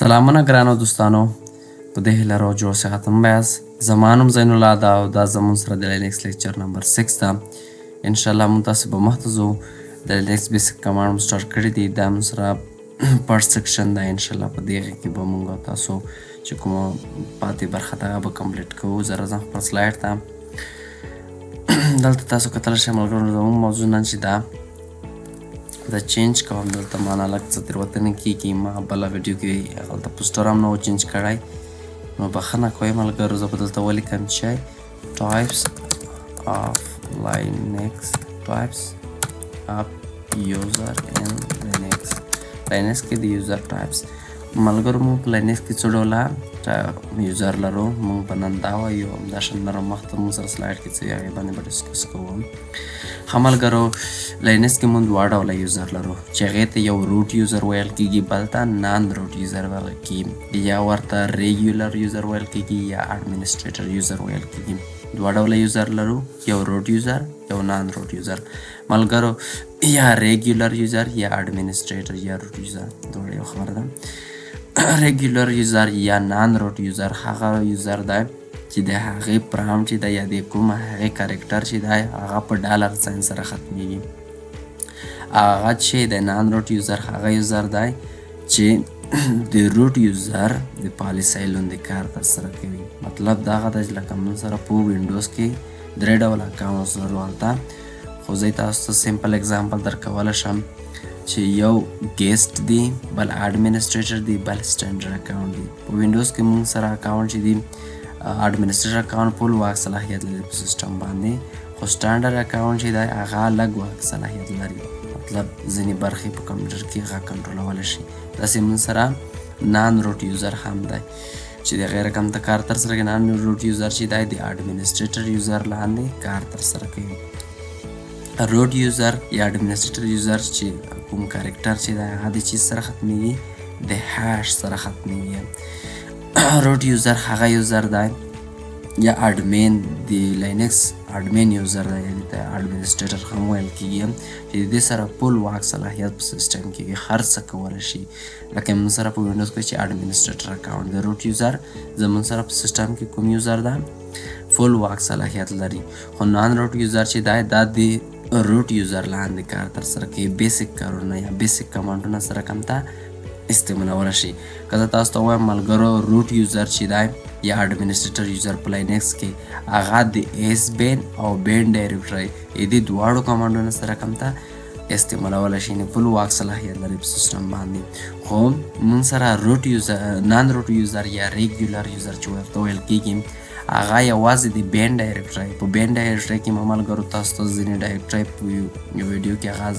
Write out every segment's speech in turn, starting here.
سلامونه ګرانو دوستانو، په دې هیله رو جوړ صحتمند یاست. زما نوم زین الله ده او دا زموږ سره د لینکس لیکچر نمبر 6 ده. انشاءالله موږ تاسو به مخته ځو. د لینکس بیسیک کمانډ مو سټارټ کړی دی، دا موږ سره فرست سیکشن ده. انشاءالله په دې کې به موږ تاسو چې کومه پاتې برخه ده هغه به کمپلیټ کوو. زه راځم خپل سلایډ ته. دلته تاسو کتلی شئ ملګرو، زموږ موضوع نن چې ده دا چینج کوم. دلته معنا لږ څه تېروتنې کېږي. ما بله ویډیو کې هغلته پوسټر هم نه و چینج کړی، نو بښنه کوئ ملګرو. زه به دلته ولیکم چې ټایپس آف لینکس، ټایپس آف یوزر ان لینکس. لینکس کې د یوزر ټایپس ملګرو، موږ په لینکس کې څو ډوله یوزر لرو. موږ به نن دا وایو، همداشان نور مخته موږ سره سلایډ کې څه وي هغې باندې به ډسکس کوو. ښه ملګرو، لینکس کې موږ دوه ډوله یوزر لرو چې هغې ته یو روټ یوزر ویل کېږي، بل ته نان روټ یوزر ویل کېږي، یا ورته ریګولر یوزر ویل کېږي یا اډمنسټریټر یوزر ویل کېږي. دوه ډوله یوزر لرو، یو روټ یوزر یو نان روټ یوزر ملګرو، یا ریګولر یوزر یا اډمنسټریټر یا روټ یوزر، دواړه یو خبره ده. ریګولر یوزر یا نان روټ یوزر هغه یوزر دی چې د هغې پرام چې دی یا د کوم هغې کرکټر چې دی هغه په ډالر ساین سره ختمیږي. هغه چې د نان روټ یوزر هغه یوزر دی چې د روټ یوزر د پالیسۍ لاندې کار ترسره کوي. مطلب دا هغه ده چې لکه موږ سره په وینډوز کې درې ډوله اکاونټس لرو هلته، خو زه تاسو ته سمپل اګزامپل درکولی شم چې یو ګیسټ دی، بل اډمنسټریټر دی، بل سټینډرډ اکاونټ دی. په وینډوز کې موږ سره اکاونټ چې دی اډمنسټریټر اکاونټ فول واک صلاحیت لري په سیسټم باندې، خو سټانډرډ اکاونټ چې دی هغه لږ واک صلاحیت لري. مطلب ځینې برخې په کمپیوټر کې هغه کنټرولولی شي. داسې موږ سره نان روټ یوزر هم دی چې د هغې رقم ته کار ترسره کوي. نان روټ یوزر چې دی د اډمنسټریټر یوزر لاندې کار ترسره کوي. روټ یوزر یا اډمنسټریټر یوزر چې کوم کرکټر چې دی هغه د چیز سره ختمیږي، د هاش سره ختمیږي. روټ یوزر هغه یوزر دی یا اډمین د لینکس اډمین یوزر دی، یعنې ته اډمنسټریټر هم ویل کېږي، چې د دې سره پول واک صلاحیت په سیسټم کې هر څه کولی شي. لکه موږ سره په وینډوز کې چې اډمنسټریټر اکاونټ د روټ یوزر زموږ سره په سیسټم کې کوم یوزر ده فول واک صلاحیت لري. خو نان روټ یوزر چې دی دا د روټ یوزر لاندې کار ترسره کوي، بیسیک کارونه یا بیسیک کمانډونه سره کم ته استعمالولی شي. که زه تاسو ته ووایم ملګرو روټ یوزر چې دی یا اډمنسټریټر یوزر په لینکس کې هغه د ایس بین او بین ډایرکټري دې دواړو کمانډونو سره کم ته استعمالولی شي، یعنې فل واک صلاحیت لري په سیسټم باندې. خو موږ سره روټ یوزر نان روټ یوزر یا ریګولر یوزر چې ورته ویل کېږي هغه یوازې د بین ډایرکټري په بین ډایرکټري کې ملګرو تاسو ته ځینې ډایرکټري په ویډیو کې هغه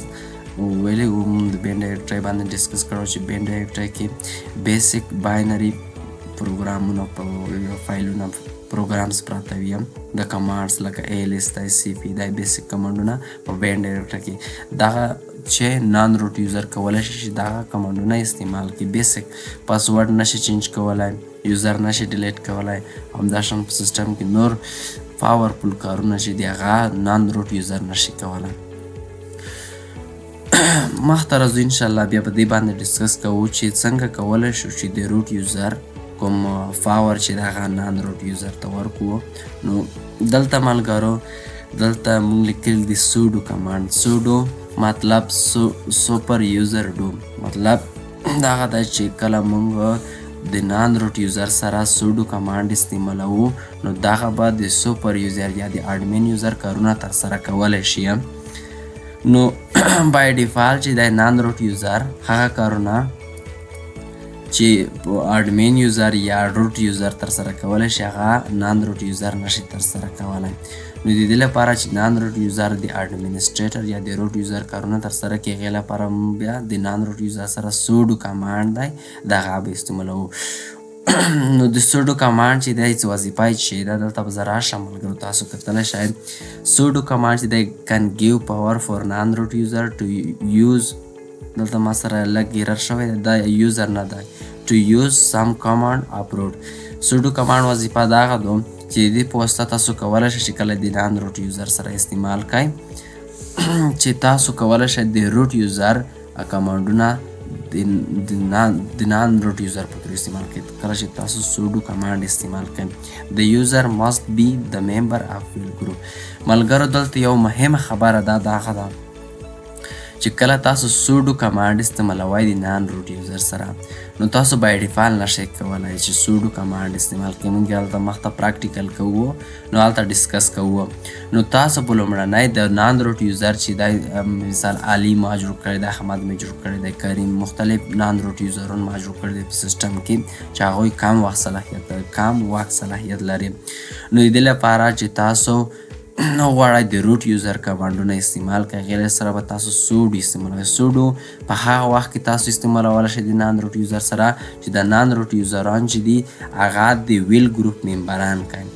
ویلې وو، موږ د بین ډایرکټري باندې ډسکس کړو چې بین ډایرکټري کې بیسیک باینري پروګرامونه فایلونه پروګرامز پراته وي، د کمانډس لکه ایلس دی، سی پي دی، بیسیک کمانډونه په بین ډایرکټري کې. دغه چې نان روټ یوزر کولی شي چې دغه کمانډونه استعمال کړي. بیسیک پاسورډ نشي چینج کولی، یوزر نشي ډیلیټ کولی، همداشان په سیسټم کې نور پاورفول کارونه چې د هغه نان روټ یوزر نشي کولی. مخته راځو انشاءالله بیا په دې باندې ډسکس کوو چې څنګه کولی شو چې د روټ یوزر کوم پاور چې د هغه نان روټ یوزر ته ورکوو. نو دلته ملګرو دلته موږ لیکلي دي سوډو کمانډ. سوډو مطلب سوپر یوزر ډو، مطلب دغه ده چې کله موږ د نان روټ یوزر سره سوډو کمانډ استعمالوو نو دغه به د سوپر یوزر یا د اډمین یوزر کارونه ترسره کولی شي. نو بای ډیفالټ چې د نان روټ یوزر هغه کارونه چې اډمین یوزر یا روټ یوزر ترسره کولی شي هغه نان روټ یوزر نشي ترسره کولی. نو د دې لپاره چې نان روټ یوزر د اډمنسټریټر یا د روټ یوزر کارونه ترسره کړي هغې لپاره بیا د نان روټ یوزر سره سوډو کمانډ دی دغه به استعمالوو. نو د سوډو کمانډ چې دی څه وظیفه یې چې ده دلته به زه راشم ملګرو تاسو کتلی شئ. سوډو کمانډ چې دی کن ګیو پاور فور نان روټ یوزر ټو یوز، دلته ما سره لږ ایرر شوی دی، دا یوزر نه دی، ټو یوز سم کمانډ اپلوډ. سوډو کمانډ وظیفه دا هغه ده چې د دې په واسطه تاسو کولی شئ چې کله د نان روټ یوزر سره استعمال کړئ چې تاسو کولی شئ د روټ یوزر کمانډونه د د نان روټ یوزر په تور استعمال کوي. کله چې تاسو سوډو کمانډ استعمال کوئ د یوزر ماست بی د ممبر اف ویل ګروپ. ملګرو دلته یو مهمه خبره ده دغه ده چې کله تاسو سوډو کمانډ استعمالوئ د نان روټ یوزر سره نو تاسو بای ډیفالت نشئ کولی چې سوډو کمانډ استعمال کړئ. موږ هلته مخته پراکټیکل کوو نو هلته ډسکس کوو. نو تاسو په لومړنی د نان روټ یوزر چې دا مثال علي ما جوړ کړی دی، احمد مې جوړ کړی دی، کریم، مختلف نان روټ یوزرونه ما جوړ کړی دی په سیسټم کې چې هغوی کم وخت صلاحیت لري. نو د دې لپاره چې تاسو غواړئ د روټ یوزر کمانډونه استعمال کړئ، هغې سره به تاسو سوډو استعمالوئ. سوډو په هغه وخت کې تاسو استعمالولی شئ د نان روټ یوزر سره چې د نان روټ یوزران چې دي هغه د ویل ګروپ ممبران کوي.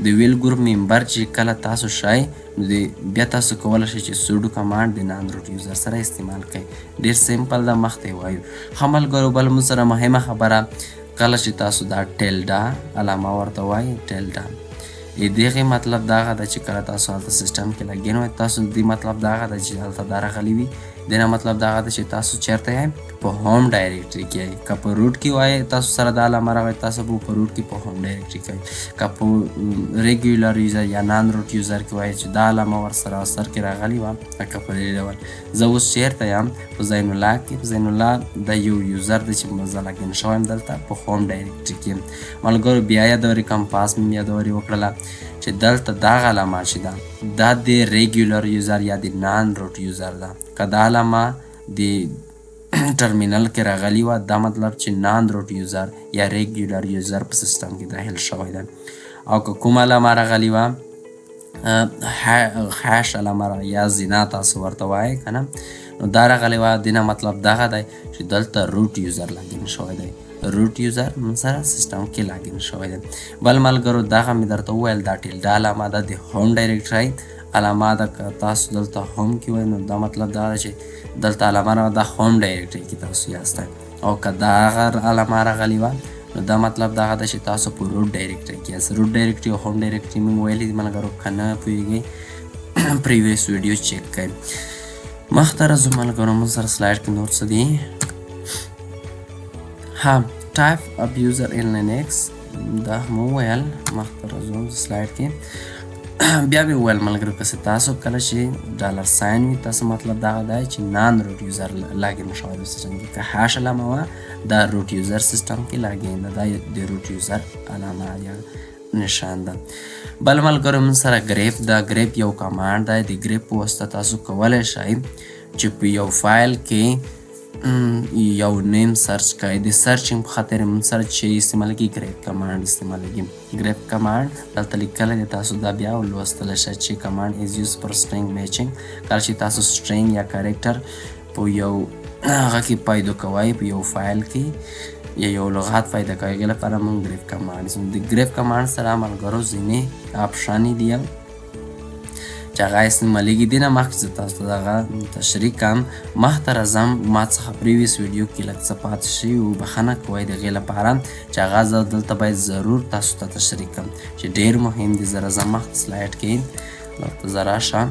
د ویل ګروپ ممبر چې کله تاسو شئ نو بیا تاسو کولی شئ چې سوډو کمانډ د نان روټ یوزر سره استعمال کړئ. ډېر سمپل ده، مخته یې وایو. ښه ملګرو بل موږ سره مهمه خبره، کله چې تاسو دا ټیلډا علامه ورته وایي ټیلډا دغه مطلب دغه ده چې کله تاسو هلته سیسټم کې لګین وئ تاسو دې مطلب دغه ده چې هلته دا راغلی وي دې نه مطلب دغه ده چې تاسو چیرته یئ په هوم ډایرکټري کې یئ. که په روټ کې وایئ تاسو سره دا علامه راغی تاسو به په روټ کې په هوم ډایرکټري کې یئ. که په ریګولر یوزر یا نان روټ یوزر کې وایئ چې دا علامه ورسره سر کې راغلی وه لکه په دې ډول. زه اوس چیرته یم په زین الله کې. په زین الله د یو یوزر دی چې زه لګین شوی یم دلته په هوم ډایرکټري کې. ملګرو بیا یادورئ کمپاس مې یادوري وکړله چې دلته دغه علامه چې ده دا د ریګولر یوزر یا د نان روټ یوزر ده. که دا علامه د ټرمینل کې راغلی وه دا مطلب چې نان روټ یوزر یا ریګولر یوزر په سیسټم کې داخل شوی ده. او که کوم علامه راغلی وه هاش علامه یا زینا تاسو ورته وایئ که نه نو دا راغلی وه دې نه مطلب دغه دی چې دلته روټ یوزر لاګین شوی دی. روټ یوزر من سره سیسټم کې لاګین شوی دی. بل ملګرو دغه مې درته وویل دا ټیلډا علامه ده د هوم ډایرکټري علامه ده. که تاسو دلته هوم کې وای نو دا مطلب دا ده چې دلته علامه راغله دا هوم ډایرکټري کې تاسو یاست. او که دغه علامه راغلی وه نو دا مطلب دغه ده چې تاسو په روټ ډایرکټري کې یاست. روټ ډایرکټري او هوم ډایرکټري موږ ویلي دي ملګرو، که نه پوهېږئ پریویس ویډیو چیک کړئ. مخته راځو ملګرو موږ سره سلایډ کې نور څه دي. ها ټایپ اف یوزر ان لینکس دا مو ویل. مخته راځو سلایډ کې بیا مې وویل ملګرو که تاسو کله چې ډالر ساین وي تاسو مطلب دغه دی چې نان روټ یوزر لاګین شوی دی سیسټم کې. که هاش علامه وه دا روټ یوزر سیسټم کې لاګین ده، دا د روټ یوزر علامه یا نشان ده. بل ملګرو موږ سره ګریپ ده. ګریپ یو کمانډ دی. د ګریپ په واسطه تاسو کولی شئ چې په یو فایل کې یو نیم سرچ کوئ. د سرچینګ په خاطر موږ سره چې استعمالېږي ګریپ کمانډ استعمالېږي. ګریپ کمانډ دلته لیکلی دی، تاسو دا بیا ولوستلی شئ چې کمانډ از یوز فار سټرینګ میچینګ. کله چې تاسو سټرینګ یا کریکټر په یو هغه کې پیدا کوئ په یو فایل کې یا یو لغات پیدا کوئ هغې لپاره موږ ګریپ کمانډ د ګریپ کمانډ سره ملګرو ځینې آپشنې دي چې هغه استعمالېږي. دې نه مخکې زه تاسو ته دغه تشریح کوم. مخته راځم ما څخه پریویس ویډیو کې لږ څه پاتې شوي و بخښنه کوئ د هغې لپاره چې هغه زه دلته باید ضرور تاسو ته تشریح کړم چې ډېر مهم دي. زه راځم مخته سلایډ کې دلته زه راشم.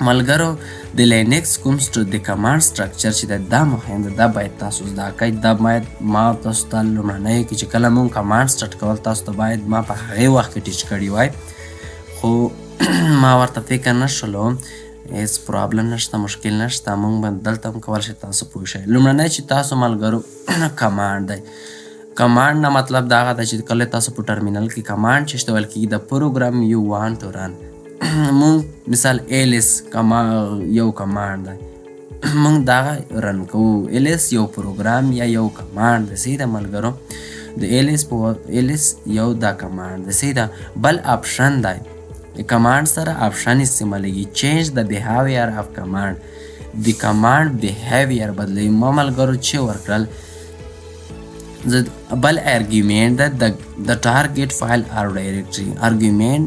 ملګرو د لینکس کوم د کمانډ سټرکچر چې دی دا مهم دی، دا باید تاسو زده کړئ. دا باید ما تاسو ته لومړنیو کې چې کله مونږ کمانډ سټارټ کول تاسو ته باید ما په هغې وخت کې ټیچ کړي وای، خو ما ورته فکر نه شولو. هېڅ پرابلم نشته، مشکل نشته، مونږ به دلته هم کولی شئ تاسو پوه شئ. لومړنی چې تاسو ملګرو کمانډ دی. کمانډ نه مطلب دا هغه دی چې کله تاسو په ټرمینل کې کمانډ چې ویل کېږي د پروګرام یو وانټ ټو رن. مونږ مثال ایلس یو کمانډ دی، مونږ دغه رن کوو. ایلس یو پروګرام یا یو کمانډ دی. صحیح ده ملګرو، د ایلس یو دا کمانډ دی. صحیح ده. بل آپشن دی، د کمانډ سره آپشن استعمالېږي چینج د بیهیویر اف کمانډ. د کمانډ بیهیویر بدلوي. ما ملګرو چې ورکړل بل ارګیومنټ ده د ټارګیټ فایل او ډایرکټري. ارګیومنټ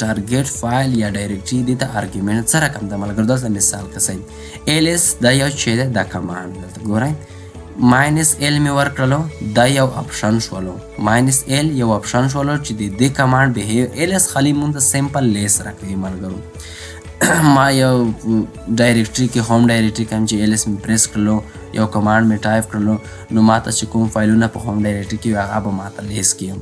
ټارګیټ فایل یا ډایرکټري دې ته ارګیومنټ سره کم ده ملګرو. دلته مثال کسئ ایلس دا یو چې ده دا کمانډ دلته ګورئ. ماینس ایل مې ورکړلو دا یو آپشن شولو. ماینس ایل یو آپشن شولو چې د دې کمانډ بیهیو ایلس خالي مونږ ته سمپل لیس راکوي ملګرو. ما یو ډایرکټري کې هوم ډایرکټري کوم چې ایلس مې پریس کړلو یو کمانډ مې ټایپ کړلو نو ماته چې کوم فایلونه په هوم ډایرکټري کې وي هغه به ماته لیست کړي.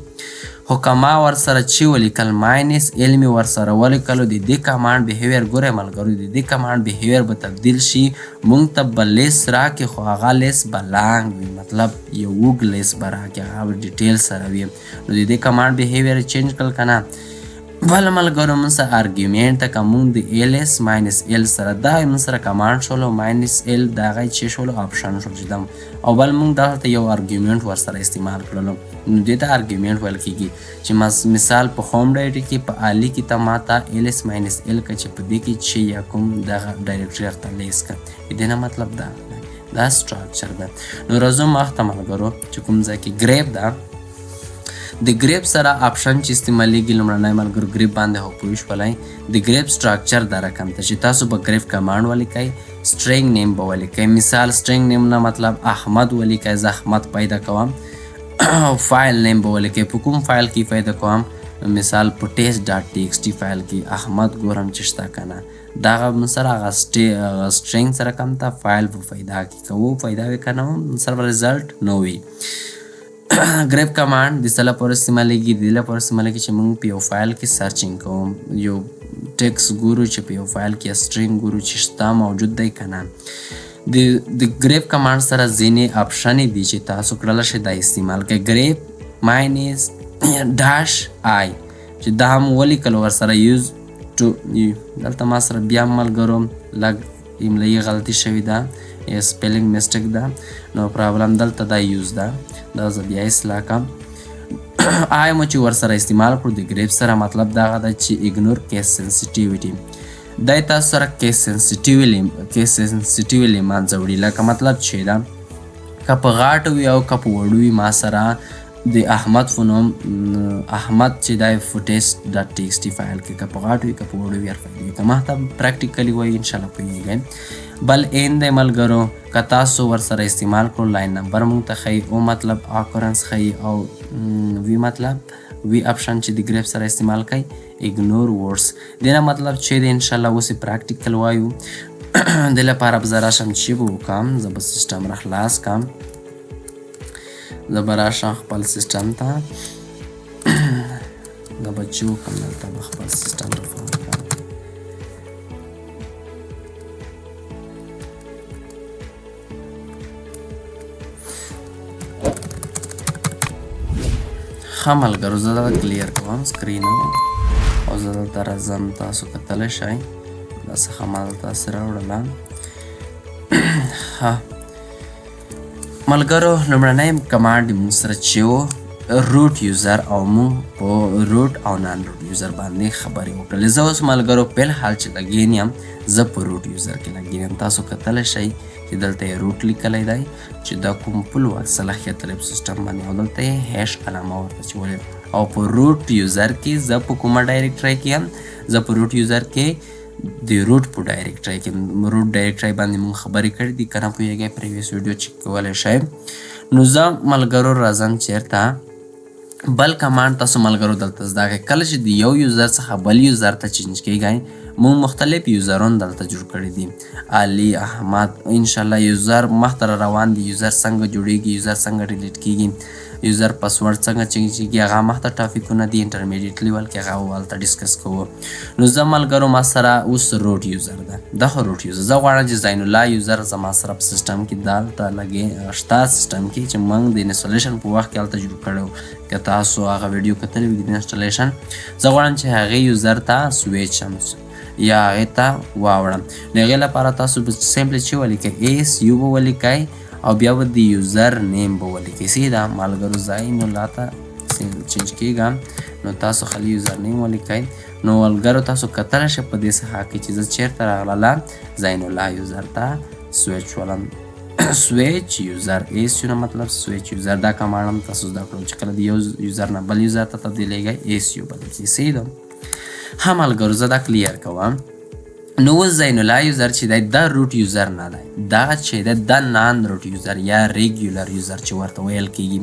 خو که ما ورسره چې ولیکل ماینس ال مې ورسره ولیکلو د دې کمانډ بیهیویر ګورئ ملګرو د دې کمانډ بیهیویر به تبدیل شي موږ ته به لیست راکړي خو هغه لیست به لانګ وي مطلب یو اوږد لیست به راکړي هغه به ډیټیل سره وي. نو د دې کمانډ بیهیویر چینج کړل که نه بل ملګرو موږ سره ارګیومنټ ته که موږ د ایلس ماینس ال سره دا موږ سره کمانډ شولو ماینس ال د هغه چې شولو آپشن شول چې دم او بل موږ دلته یو ارګیومنټ ورسره استعمال کړلو نو دې ته ارګیومنټ ویل کېږي چې مثال په هوم ډایرکټري کې په عالي کې ته ماته ایلس ماینس ال که چې په دې کې چې یا کوم دغه ډایرکټري ورته لیست کړه د دې نه مطلب دا سټراکچر ده. نو راځو مخته ملګرو چې کوم ځای کې ګریپ ده د ګریپ سره آپشن چې استعمالیږي لومړنی ملګرو ګریپ باندې هو پوه شولئ د ګریپ سټراکچر دا رقم ته چې تاسو به ګریپ کمانډ ولیکئ سټرینګ نیم به ولیکئ مثال سټرینګ نیم نه مطلب احمد ولیکئ زه احمد پیدا کوم فایل نیم به ولیکئ په کوم فایل کې پیدا کوم مثال په ټیسټ ډاټ ټي ایکس ټي فایل کې احمد ګورم چې شته که نه دغه سره هغه سټرینګ سره کم ته فایل په پیدا کې که و پیدا وي که نه سره به رزلټ نه وي. ګریپ کمانډ د څه لپاره استعمالیږي د دې لپاره استعمالیږي چې موږ په یو فایل کې سرچینګ کوو یو ټیکس ګورو چې په یو فایل کې سټرینګ ګورو چې شته موجود دی که نه. د ګریپ کمانډ سره ځینې آپشنې دي چې تاسو کړلی شئ دا استعمال کړئ ګریپ ماینس ډاش آی چې دا هم ولیکل ورسره یوز ټو دلته ما سره بیا ملګرو لږ املایي غلطي شوې ده سپیلنګ مسټیک ده نو پرابلم دلته دا یوز ده دا زه بیا اصلاح کړم آی مو چې ورسره استعمال کړو د ګریپ سره مطلب دغه ده چې اګنور کیس سنسیټیویټي دی تاسو سره کیس سنسیټیولی منځه وړي لکه مطلب چې ده که په غاټو وي او که په وړو وي ما سره د احمد فنوم احمد چې دی فوټیسټ ډاټ ټي ایکس ټي فایل کې که په غاټو وي که په وړو وي هر فایل وي که ما ته پریکټیکلي وایي انشاءالله پوهېږئ. بل این دی ملګرو که تاسو ورسره استعمال کړو لاین نمبر موږ ته ښیي او مطلب اکورنس ښیي او وی مطلب وی آپشن چې د ګریپ سره استعمال کوي اګنور ورډس دې نه مطلب چې دی انشاءالله اوس یې پریکټیکل وایو د لپاره به زه راشم چې به وکړم زه به سیسټم را خلاص کړم زه به راشم خپل سیسټم ته زه به چې وکړم دلته به خپل سیسټم را فعال کړم ښه ملګرو زه دغه کلیر کوم سکرین او زه دلته راځم تاسو کتلی شئ دا څخه ما دلته هسې راوړله ښه ملګرو لومړنی کمانډ موږ سره چې و روټ یوزر او موږ په روټ او نان روټ یوزر باندې خبرې وکړلې زه اوس ملګرو فلحال چې لګین یم زه په روټ یوزر کې لګین یم تاسو کتلی شئ چې دلته یې روټ لیکلی دی چې دا کوم فل واک صلاحیت لري په سیسټم باندې او دلته یې هیش علامه ورته اچولې او په روټ یوزر کې زه په کومه ډایرکټرۍ کې یم زه په روټ یوزر کې د روټ په ډایرکټرۍ کې روټ ډایرکټرۍ باندې موږ خبرې کړې دي که نه پوهېږئ پریویس ویډیو چیک کولی شئ. نو زه ملګرو راځم چېرته بل کمانډ تاسو ملګرو دلته زده کړئ کله چې د یو یوزر څخه بل یوزر ته چینج کیږئ موږ مختلف یوزرونه دلته جوړ کړي دي علي احمد انشاءالله یوزر مخته را روان دي یوزر څنګه جوړیږي یوزر څنګه ډیلیټ کیږي یوزر پاسورډ څنګه چینج کیږي هغه مخته ټاپکونه دي انټرمیډیټ لیول کې هغه هلته ډسکس کوو. نو زه ملګرو ما سره اوس روټ یوزر ده دغه روټ یوزر زه غواړم چې زین الله یوزر زما سره په سیسټم کې دلته لګې شته سیسټم کې چې موږ د انسټالیشن په وخت کې هلته جوړ کړی و که تاسو هغه ویډیو کتلی وي د انسټالیشن زه غواړم چې هغې یوزر ته سویچ شم یا هغې ته واوړم نو هغې لپاره تاسو به سمپلی چې ولیکئ ایس یو به ولیکئ او بیا به د یوزر نیم به ولیکئ سیده ملګرو زین الله ته چینج کېږم نو تاسو خالي یوزر نیم ولیکئ نو ملګرو تاسو کتلی شئ په دې ساحه کې چې زه چېرته راغلله زین الله یوزر ته سویچ ولم سویچ یوزر ایس یو نه مطلب سویچ یوزر دا کمانډ هم تاسو زده کړو چې کله د یو یوزر نه بل یوزر ته تبدیلیږئ ایس یو بدل کړي سیده ها ملګرو زه دا کلیر کوم. نو اوس زین الله یوزر چې دی دا روټ یوزر نه دی دا چې دی دا نان روټ یوزر یا ریګیولر یوزر چې ورته ویل کیږي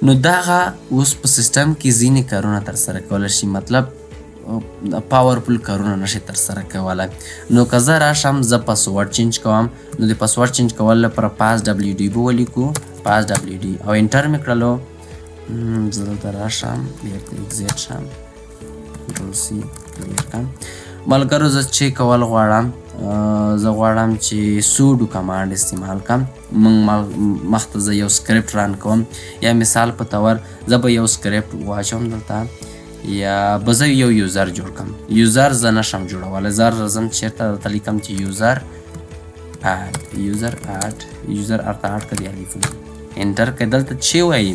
نو دغه اوس په سیسټم کې ځینې کارونه ترسره کولی شي مطلب پاورفل کارونه نشي ترسره کولی. نو که زه راشم زه پاسورډ چینج کوم، نو د پاسورډ چینج کولو لپاره پاس WD به ولیکو، پاس WD او انټر مې کړلو. زه دلته راشم بیرته اگزیټ شم، کنټرول C کلیر کړم. ملګرو زه چې کول غواړم، زه غواړم چې سوډو کمانډ استعمال کړم. مخته زه یو سکرپټ ران کوم، یا مثال په طور زه به یو سکرپټ واچوم دلته، یا به زه یو یوزر جوړ کړم. یوزر زه نشم جوړولی، زه راځم چېرته درته لیکم چې یوزر ارته اډ که د الیفونه انټر که. دلته چې وایي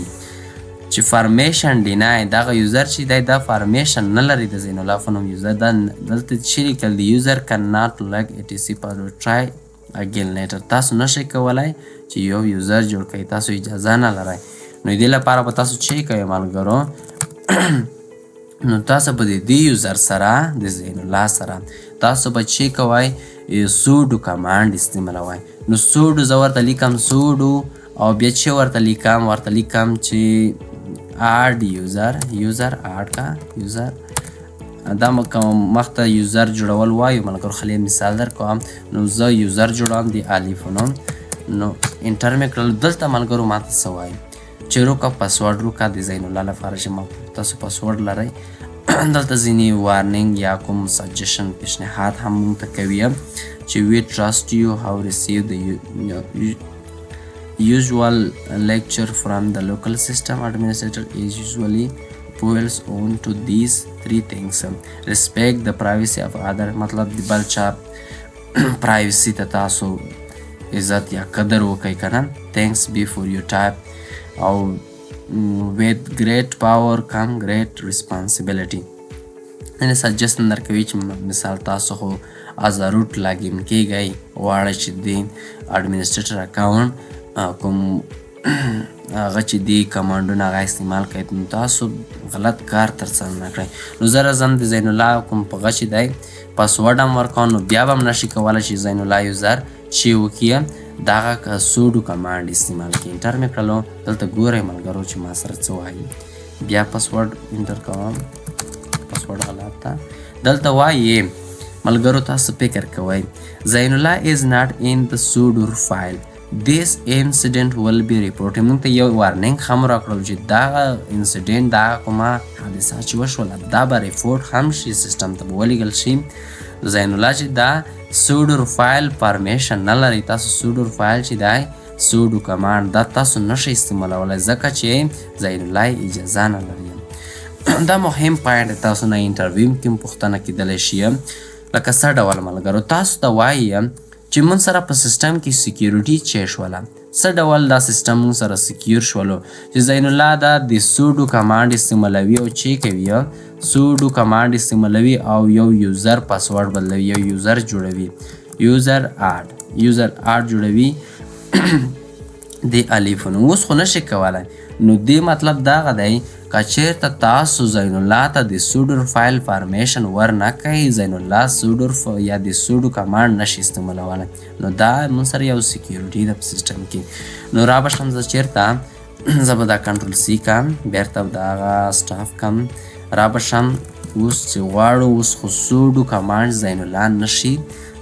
چې فارمیشن ډینای، دغه یوزر چې دی دا فارمیشن نه لري د زین الله فنوم یوزر. دا دلته چې لیکل دی یوزر کن ناټ لګ etc پاسورډ ټرای اگین لیټر. تاسو نشئ کولی چې یو یوزر جوړ کړئ، تاسو اجازه نه لرئ. نو دې لپاره به تاسو چې کوئ ملګرو، نو تاسو به د دې یوزر سره د زین الله سره تاسو به چې کوئ سوډو کمانډ استعمالوئ. نو سوډو زه ورته لیکم سوډو، او بیا چې ورته لیکم چې اډ یوزر اډ کا یوزر. دا مخته یوزر جوړول وایو ملګرو، خلی مثال در کوم. نو زه یوزر جوړوم د الیفونو، نو انټر مې کړل. دلته ملګرو ماته څه وایي چې روکه پاسورډ روکه د زین الله لپاره چې تاسو پاسورډ لرئ. دلته ځینې وارننګ یا کوم سجیشن پیشنهاد هم مونږ ته کوي چې وی ټرسټ یو هاو ریسیو د usual lecture from the local system administrator is usually pulls on to these three things: respect the privacy of other، मतलब د بل چا پرایوسی ته تاسو عزت یا قدر وکئ کنه. thanks be for your type، او with great power come great responsibility. یعنې سجیشن درکوي چې مثال تاسو خو از روټ لاګین کیږئ، غواړئ چې د اډمنسټریټر اکاونټ کوم هغه چې دی کمانډونه هغه استعمال کوي، نو تاسو غلط کار ترسره نه کړئ. نو زه راځم د زین الله کوم په غه چې دی پاسورډ هم ورکوم، نو بیا به هم نشي کولی چې زین الله یوزر چې وکړي دغه سوډو کمانډ استعمال کړي. انټر مې کړلو. دلته ګورئ ملګرو چې ما سره څه وایي. بیا پاسورډ انټر کوم، پاسورډ غلط ده. دلته وایي ملګرو تاسو فکر کوئ زین الله is not in the sudo file. This incident will be reported. موږ ته یو وارننګ هم راکړل چې دا انسیډنټ دا کومه حادثه چې وشوله دا به ریپورټ هم شي، سیسټم ته به ولیږل شي. زین الله چې دا سوډو فایل پرمیشن نه لري، تاسو سوډو فایل چې دی سوډو کمانډ دا تاسو نشئ استعمالولی ځکه چې زین الله اجازه نه لري. دا مهم پوینټ تاسو نه انټرویو کې هم پوښتنه کیدلی شي. لکه څه ډول ملګرو تاسو ته وایي چې مون سره په سیسټم کې سکیورټي چې شوله، څه ډول دا سیسټم مون سره سکیور شولو چې زین الله دا د سوډو کمانډ استعمالوي او چې کوي سوډو کمانډ استعمالوي او یو یوزر پاسورډ بدلوي، یو یوزر جوړوي، یوزر اډ جوړوي د الیفونو. اوس خو نشي کولی. نو دې مطلب دغه دی که چېرته تاسو زین الله ته د سوډو فایل فارمیشن ورنه کوئ، زین الله سوډو یا د سوډو کمانډ نشي استعمالولی. نو دا مون سره یو سکیورټي ده په سیسټم کې. نو را به شم زه چېرته زه به دا کنټرول C کم، بیرته به د هغه سټاف کم، را به شم. اوس چې غواړو اوس خو سوډو کمانډ زین الله نشي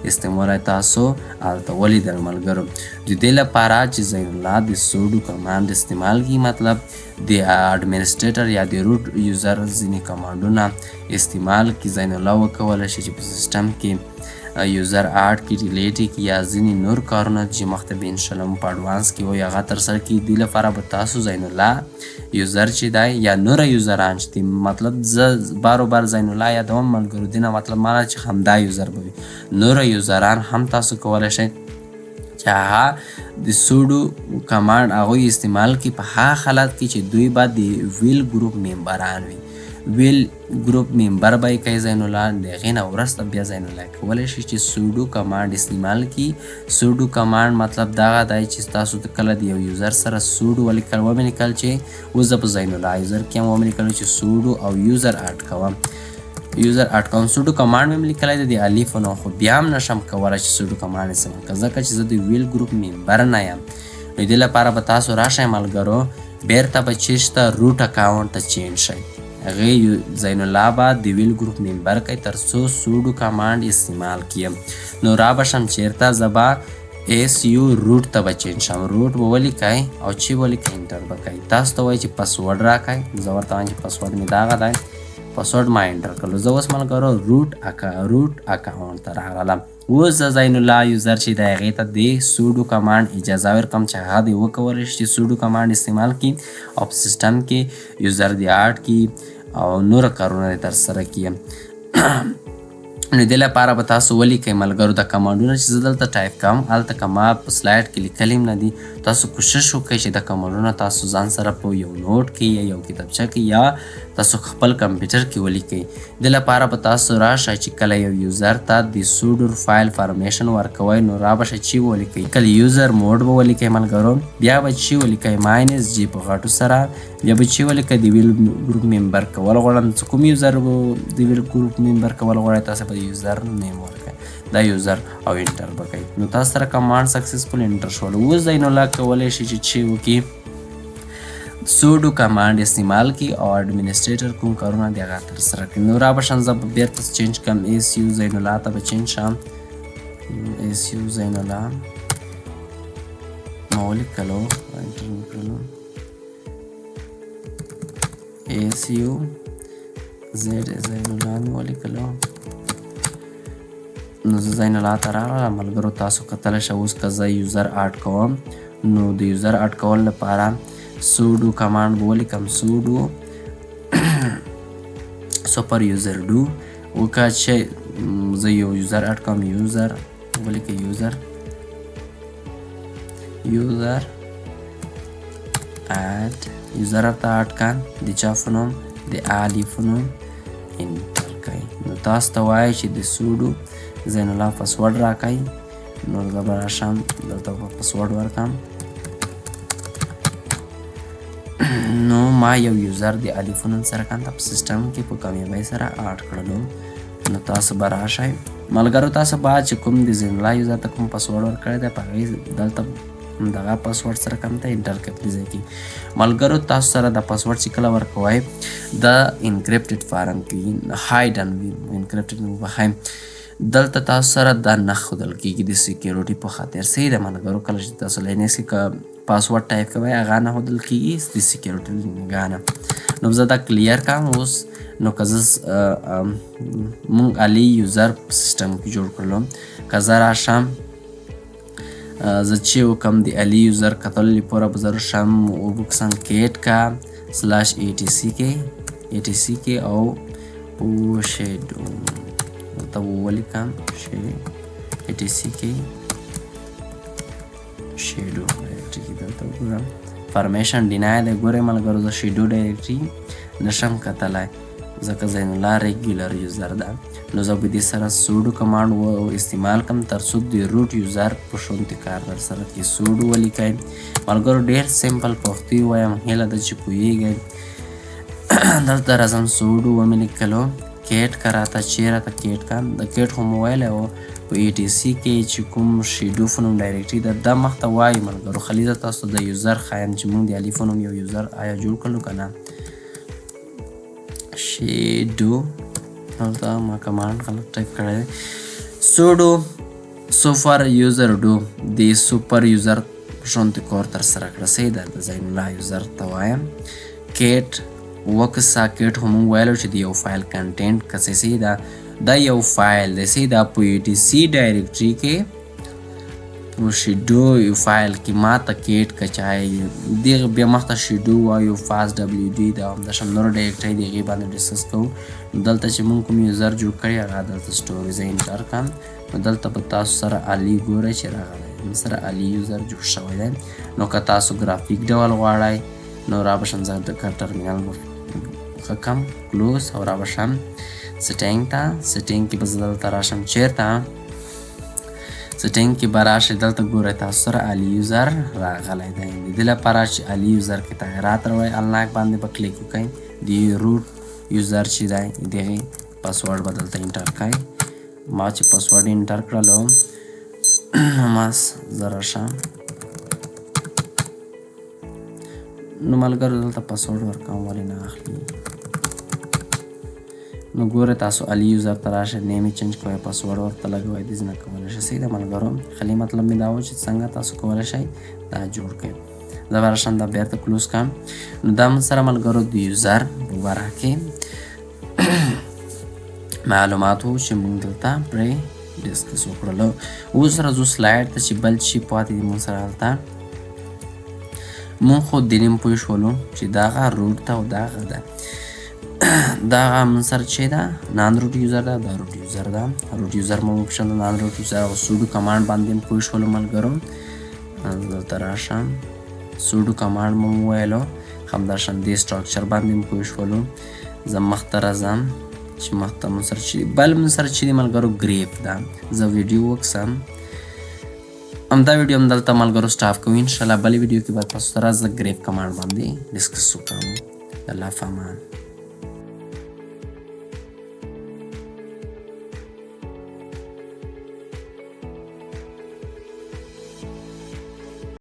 استعمالولی. تاسو هلته ولیدل ملګرو د دې لپاره چې زین الله د سوډو کمانډ استعمال کړي، مطلب د اډمنسټریټر یا د روټ یوزر ځینې کمانډونه استعمال کړي، زین الله وکولی شي چې په سیسټم کې یوزر اډ کړي، ډیلیټ کړي یا ځینې نور کارونه چې مخته به انشاءالله مو په اډوانس کې وایي هغه ترسره کړي. دې لپاره به تاسو زین الله یوزر چې دی یا نوره یوزران چې دي، مطلب زه باروبار زین الله یادوم ملګرو، دې نه مطلب مانا چې همدا یوزر به وي. نوره یوزران هم تاسو کولی شئ چې هغه د سوډو کمانډ هغوی استعمال کړي په هغه حالت کې چې دوی به د ویل ګروپ ممبران وي. ویل ګروپ ممبر به یې کوي زین الله، د هغې نه وروسته بیا زین الله کولی شي چې سوډو کمانډ استعمال کړي. سوډو کمانډ مطلب دغه دی چې تاسو ته کله د یو یوزر سره سوډو ولیکل ومې لیکل چې اوس زه په زین الله یوزر کې هم ومې لیکل چې سوډو او یوزر اډ کوم، سوډو کمانډ مې لیکلی دی د الیفونو، خو بیا هم نشم کولی چې سوډو کمانډ استعمال کړم ځکه چې زه د ویل ګروپ ممبر نه یم. نو دې لپاره به تاسو راشئ ملګرو، بیرته به چېرته روټ اکاونټ ته چینج شئ. هغې زین الله به د ویل ګروپ ممبر کوي تر څو سوډو کمانډ استعمال کړم. نو را به شم چیرته زه به SU روټ ته به چینج شم. روټ به ولیکئ او چې ولیکئ انټر به کوئ. تاسو ته وایي چې پاسورډ راکئ. زه ورته وایم چې پاسورډ مې دغه دی. پاسورډ ما انټر کړلو. زه اوس ملګرو روټ اکاونټ ته راغلم. اوس زه زین الله یوزر چې دی هغې ته د سوډو کمانډ اجازه ورکړم چې هغه دې وکولی شي چې سوډو کمانډ استعمال کړي او په سیسټم کې یوزر دې اډ کړي او نور کارونه دې ترسره کړي. نو دې لپاره به تاسو ولیکئ ملګرو دا کمانډونه چې زه دلته ټایپ کوم هلته که ما په سلایډ کې لیکلي هم نه دي. تاسو کوشش وکئ چې دا کمانډونه تاسو ځان سره په یو نوټ کې یا یو کتابچه کې یا تاسو خپل کمپیوټر کې ولیکئ. دې لپاره به تاسو راشئ چې کله یو یوزر ته د سوډو فایل فارمیشن ورکوئ نو را به شئ چې ولیکئ. کله یوزر موډ به ولیکئ ملګرو. بیا به چې ولیکئ ماینس جی په غټو سره. بیا به چې ولیکئ د ویل ګروپ ممبر کول غواړم. چې کوم یوزر د ویل ګروپ ممبر کول غواړئ تاسو به یوزر نیم ورکړئ. دا یوزر او انټر به کوئ. نو تاسو سره کمانډ سکسسفول انټر شول. اوس زین الله کولی شي چې وکړي سوډو کمانډ استعمال کړي او اډمنسټریټر کوم کارونه دي هغه ترسره کړي. نو را به شم زه به بیرته چینج کړم. SU زین الله ته به چینج شم. SU زین الله ما ولیکلو انټر مې کړلو. SU زین الله مې ولیکلو. نو زه زین الله ته راغلم ملګرو. تاسو کتلی شئ اوس که زه یوزر اډ کوم نو د یوزر اډ کول لپاره سوډو کمانډ به ولیکم. سوډو سوپر یوزر ډو. وکړه چې زه یو یوزر اډ کوم. یوزر ولیکئ. یوزر اډ یوزر ورته اډ کړه. د چا په نوم د علي په نوم انټر کړئ. نو تاسو ته وایي چې د سوډو زین الله پاسورډ راکئ. نو زه به راشم دلته به پاسورډ ورکړم. نو ما یو یوزر د علي په نوم سره کنده په سیسټم کې په کامیابۍ سره اډ کړلو. نو تاسو به راشئ ملګرو. تاسو باید چې کوم د زین الله یوزر ته کوم پاسورډ ورکړی دی په هغې دلته دغه پاسورډ سره کوم ته انټر کړئ په ځای کې. ملګرو تاسو سره د پاسورډ چې کله ورکوئ د انکریپټډ فارم کې هایډن وي. انکریپټډ وهایم دلته تاسو سره دا نه ښودل کېږي د سیکیورټي په خاطر. صحیح ده ملګرو. کله چې تاسو لینکس کې که پاسورډ ټایپ کوئ هغه نه ښودل کېږي د سیکیورټي نګاه نه. نو زه دا کلیر کړم اوس. نو که زه مونږ علي یوزر په سیسټم کې جوړ کړلو. که زه راشم زه چې وکړم د علي یوزر کتلو لپاره به زه راشم وبکسم کیټ کا /etc کې او پوشیډو ته ولیکم. /etc کې شیډو ډایرکټري کې دلته وګورم. فارمیشن ډینای دی. ګورئ ملګرو زه شیډو ډایرکټري نشم کتلی ځکه زین الله ریګولر یوزر ده. نو زه به دې سره سوډو کمانډ استعمال کړم تر څو د روټ یوزر په شونتې کار درسره کړي. سوډو ولیکئ ملګرو. ډېر سمپل پښتو وایم. هیله ده چې پوهېږئ. دلته راځم سوډو ومې لیکلو. کیټ کا راته چې راته کیټ کا د کیټ خو مو ویلی و په ETC کې چې کوم شیډو په نوم ډایرکټري ده دا مخته وایي ملګرو. خلي زه تاسو د یوزر ښایم چې موږ د علي په نوم یو یوزر آیا جوړ کړلو که نه. شیډو دلته ما کمانډ غلط ټایپ کړی دی. سوډو سوپر یوزر ډو د سوپر یوزر په شونتې کار ترسره کړه. صحیح ده. د زین الله یوزر ته وایم. کیټ وکسا کیټ خو مونږ ویلو چې د یو فایل کنټینټ کسې صحیح ده. دا یو فایل دی صحیح ده په ETC ډایرکټري کې په شیډو یو فایل کې ما ته کیټ کچای دغه بیا مخته شیډو وایو فاست WD دا همداشان نور ډایرکټري د هغې باندې ډسکس کوو. دلته چې مونږ کوم یوزر جوړ کړی هغه دلته سټوري زه انټر کړم. نو دلته به تاسو سره علي ګورئ چې راغلی سره علي یوزر جوړ شوی دی. نو که تاسو ګرافیک ډول غواړئ نو را به شم زه د ټرمینل ښه کم کلوز او را به شم سیټینګ ته. سیټینګ کې به زه دلته راشم چیرته سیټینګ کې به راشئ. دلته ګورئ تاسو سره علي یوزر راغلی دی. د دې لپاره چې علي یوزر کې تغیرات راوړئ الناک باندې به کلیک وکړئ. د روټ یوزر چې دی د هغې پاسورډ به دلته انټر کړئ. ما چې پاسورډ انټر کړلو ماس زه راشم. نو ملګرو دلته پاسورډ ورکوم ولې نه اخلي. نو ګوره تاسو علي یوزر ته راشئ، نیم یې چینج کوئ، پاسورډ ورته لګوئ، داسې نه کولی شئ. صحیح ده ملګرو، خالي مطلب مې دا و چې څنګه تاسو کولی شئ دا جوړ کړئ. زه به راشم دا بیرته کلوز کړم. نو دا موږ سره ملګرو د یوزر په برخه کې معلومات وو چې موږ دلته پرې ډسکس وکړلو. اوس راځو سلایډ ته چې بل شي پاتې دي موږ سره هلته. موږ خو د نیم پوه شولو چې دغه روټ ته او دغه ده، دغه موږ سره چې ده نان روټ یوزر ده، دا روټ یوزر ده. روټ یوزر مو اپشن ده، نان روټ یوزر او سوډو کمانډ باندې هم پوه شولو ملګرو. دلته راشم، سوډو کمانډ مو وویلو، همداشان دې سټرکچر باندې هم پوه شولو. زه مخته راځم چې مخته موږ سره چې بل موږ سره چې دی ملګرو ګریف ده. زه ویډیو وکړم، همدا ویډیو هم دلته ملګرو سټاپ کوو. انشاءالله بلې ویډیو کې به تاسو سره زه ګریف کمانډ باندې ډسکس وکړم. الله په امان.